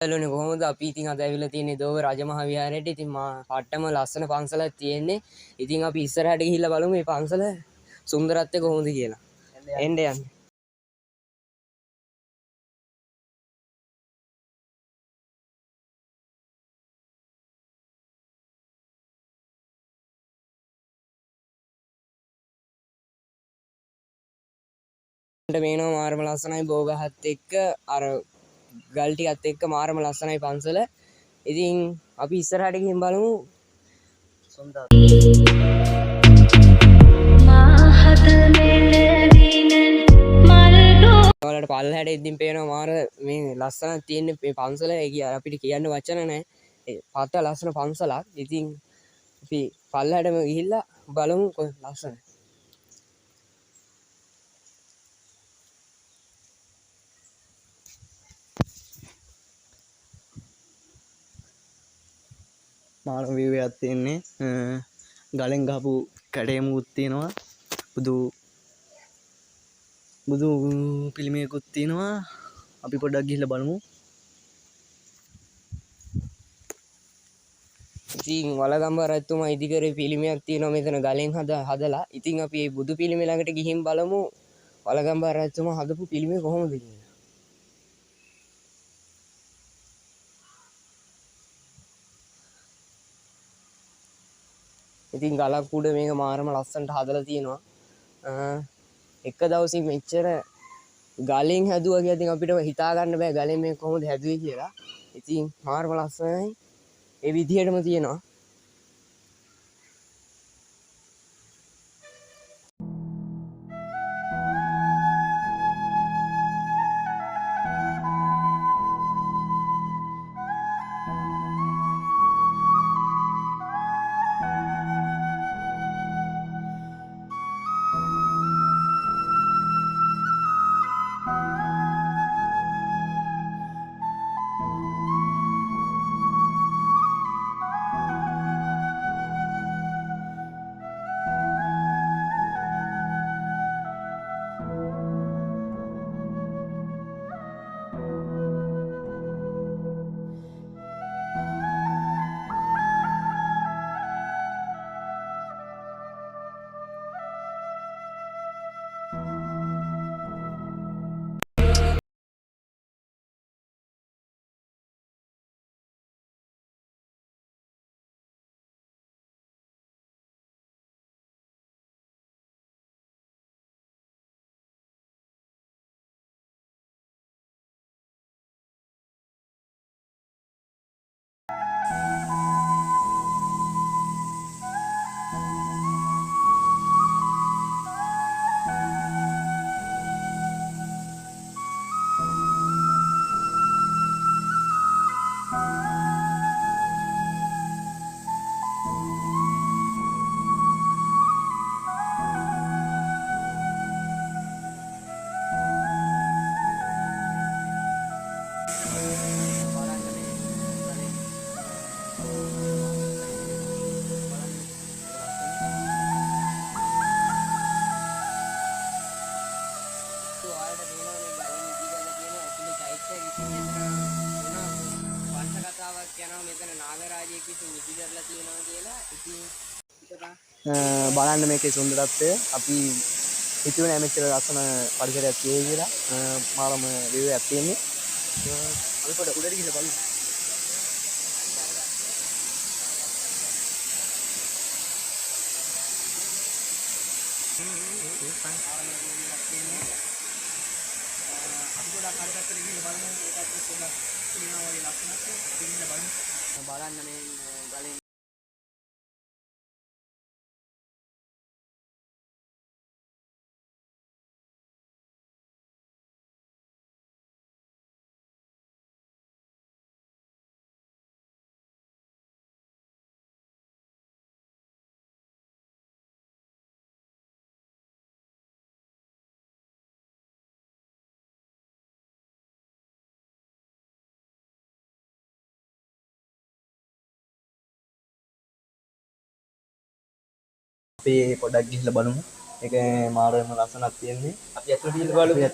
හලෝනේ කොහොමද අපි ඉතින් අද ඇවිල්ලා තියෙන්නේ දෝව රජමහා විහාරයට. ඉතින් මා පට්ටම ලස්සන පන්සලක් තියෙන්නේ. ඉතින් අපි ඉස්සරහට ගිහිල්ලා බලමු මේ පන්සල සුන්දරත්වය කොහොමද කියලා. එන්න යන්න. මේනවා මාරම ලස්සනයි බෝගහත් එක්ක අර ගල් ටිකත් එක්ක මාරම ලස්සනයි පන්සල. ඉතින් අපි ඉස්සරහට ගිහින් බලමු සුන්දර. ඔයාලට පල්ලහැට ඉදින් පේනවා මාර මේ ලස්සනක් තියෙන මේ පන්සල. ඒ කිය අපිට කියන්න වචන නැහැ. ඒ පත ලස්සන පන්සලක්. ඉතින් අපි පල්ලහැටම ගිහිල්ලා බලමු ලස්සන. මාන වීව එකක් තියෙන්නේ ගලෙන් ගහපු කැටයමුකුත් තියෙනවා බුදු පිළිමයකුත් තියෙනවා. අපි පොඩ්ඩක් ගිහිල්ලා බලමු. ඉතින් වලගම්බ රජතුමා ඉදිකරේ පිළිමයක් තියෙනවා මෙතන ගලෙන් හදලා. ඉතින් අපි මේ බුදු පිළිමය ළඟට ගිහින් බලමු වලගම්බ රජතුමා හදපු පිළිමය කොහොමද කියලා. ඉතින් ගලක් උඩ මේක මාරම ලස්සනට හදලා තියෙනවා. එක දවසින් මෙච්චර ගලෙන් හැදුවා කියලා ඉතින් අපිට හිතා ගන්න බෑ ගලෙන් මේක කොහොමද හැදුවේ කියලා. ඉතින් මාරම ලස්සනයි. ඒ විදිහටම තියෙනවා. බලන්න මේකේ සුන්දරත්වය. අපි හිතුවේ නෑ මෙච්චර ලස්සන පරිසරයක් තියෙයි කියලා. මාරම වීව එකක් තියෙන්නේ. අපි පොඩ උඩට ගිහලා බලමු. බලන්න මේ ගලෙන් අපි පොඩ්ඩක් ගිහිල්ලා බලමු. ඒක මාරම ලස්සනක් තියෙන්නේ. අපි ඇතුළට ගිහිල්ලා බලමු.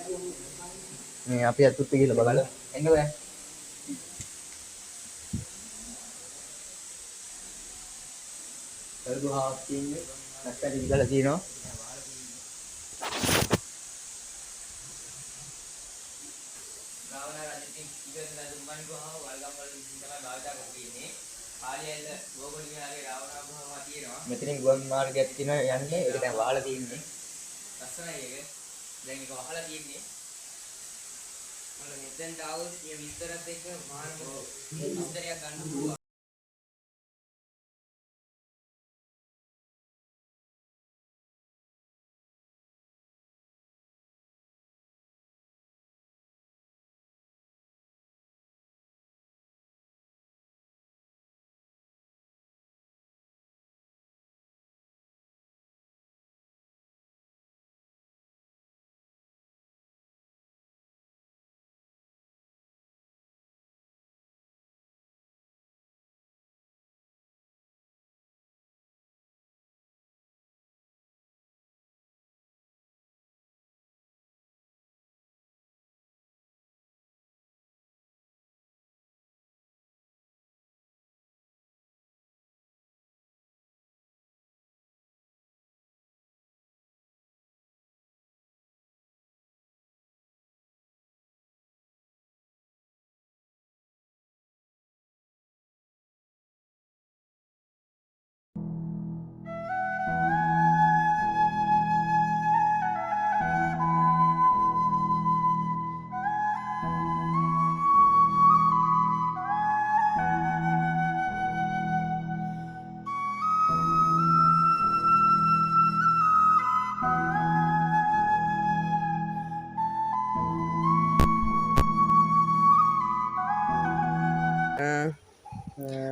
මේ අපි ඇතුළට ගිහිල්ලා බලමු. එන්න බෑ. කල්ගු හාක් තියෙන්නේ නැක්කරි ඉඳලා තියෙනවා. මෙතනින් ගුවන් මාර්ගයක් තියෙනවා යන්නේ. ඒක දැන් වහලා තියෙන්නේ. ලස්සනයි ඒක. දැන් ඒක වහලා තියෙන්නේ. මම මෙතෙන්ට ආවොත් මේ විස්තරත් එක්ක මානව විස්තරයක් ගන්න පුළුවන්.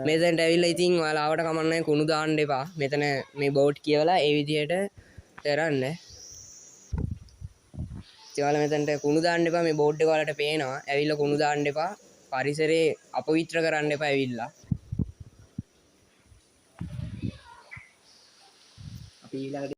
මෙතැන්ට ඇවිල්ලා ඉතින් ඔයාලා ආවට කමක් නැහැ කුණු දාන්න එපා. මෙතන මේ බෝඩ් කියවලා ඒ විදිහට කරන්න. ඉතින් ඔයාලා මෙතනට කුණු දාන්න එපා. මේ බෝඩ් එක ඔයාලට පේනවා. ඇවිල්ලා කුණු දාන්න එපා. පරිසරේ අපවිත්‍ර කරන්න එපා ඇවිල්ලා. අපි ඊළඟට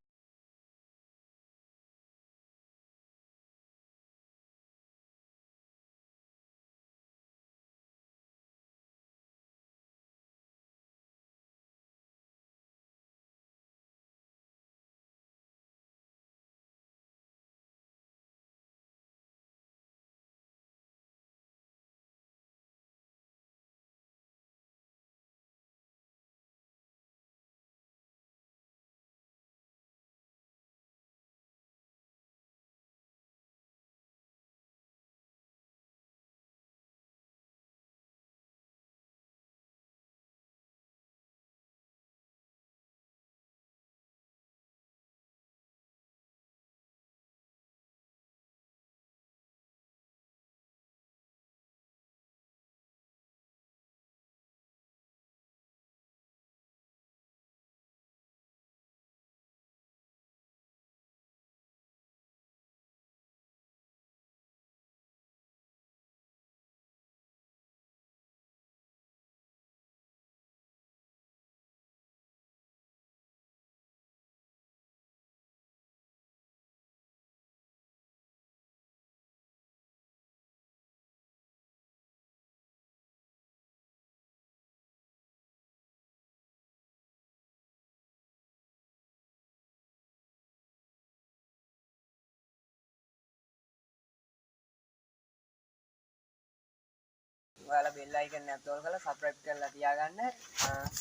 ඔයාලා බෙල් අයිකන් එක තෝල් කරලා සබ්ස්ක්‍රයිබ් කරලා තියාගන්න.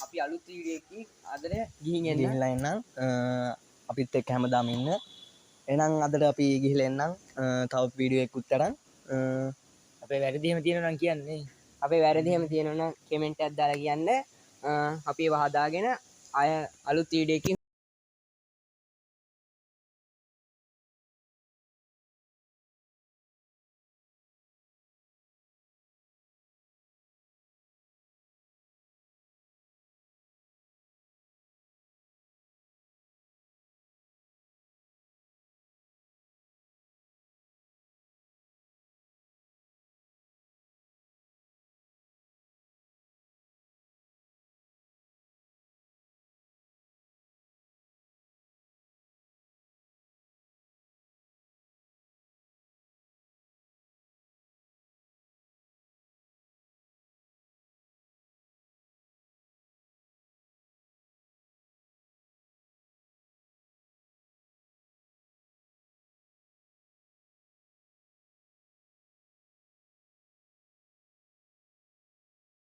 අපි අලුත් වීඩියෝ එකකින් අදට ගිහින් ගිහිල්ලා එන්නම්. අපිත් එක්ක හැමදාම ඉන්න. එහෙනම් අදට අපි ගිහිල්ලා එන්නම්. තව වීඩියෝ එකකුත් අරන්. අපේ වැරදි එහෙම තියෙනවා නම් කියන්නේ. අපේ වැරදි එහෙම තියෙනවා නම් කමෙන්ට් එකක් දාලා කියන්න. අපි ඒව හදාගෙන අය අලුත් වීඩියෝ එකකින්